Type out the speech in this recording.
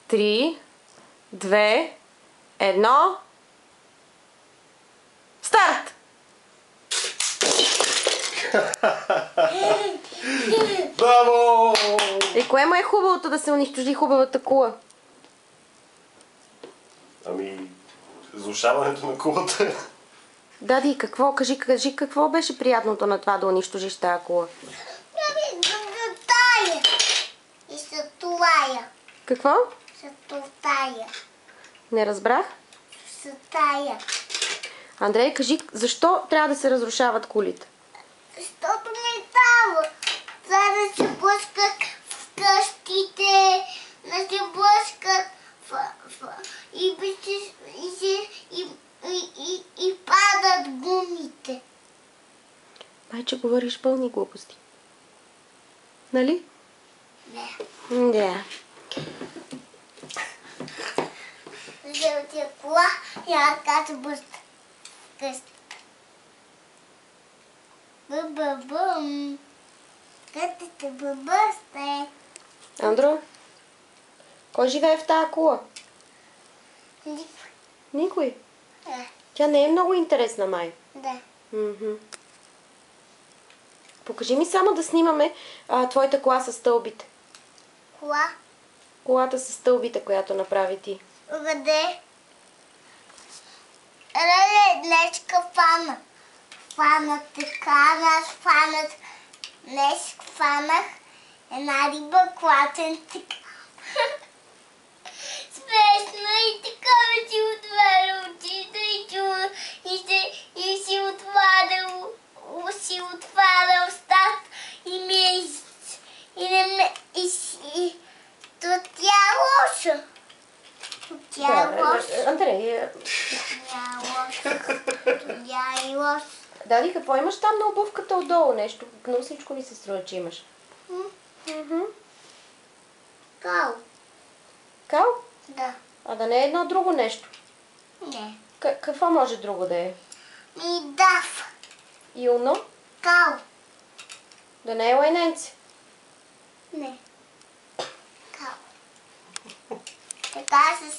3, 2, 1. Старт! Браво! И кое му е хубавото да се унищожи хубавата кула? Ами, разрушаването на кулата. Дади, какво? Кажи какво беше приятното на това да унищожиш тази кула? Тая. И се тая. Какво? Се тая. Не разбрах. Се тая. Андрей, кажи, защо трябва да се разрушават кулите? Защото ми дава. За да се блъскат в къщите, да се блъскат и падат гумите. Майче, говориш пълни глупости. Нали? Не. Да. Жълтия кола и ръка се блъскат в къщите. Бу-бу-бум. Къщите бъбъсте. Андро, кой живее в тази кула? Никой. Да. Тя не е много интересна, май. Да. Покажи ми само да снимаме твоята кола с стълбите. Кола? Колата с стълбите, която направи ти. Къде? Днеска фана. Фанах днес фанах една риба, клатен така. Смешно и така ме си отваря очите и си отваря устата и ми то тя е лоша. Андрей, Тя е лоша. Дади, какво имаш там на обувката отдолу? Нещо гнусничко ми се струва, че имаш. Кал. Кал? Да. А да не е едно друго нещо. Не. Какво може друго да е? Дав. Илно? Кал. Да не е лайненце? Не. Кал. Така се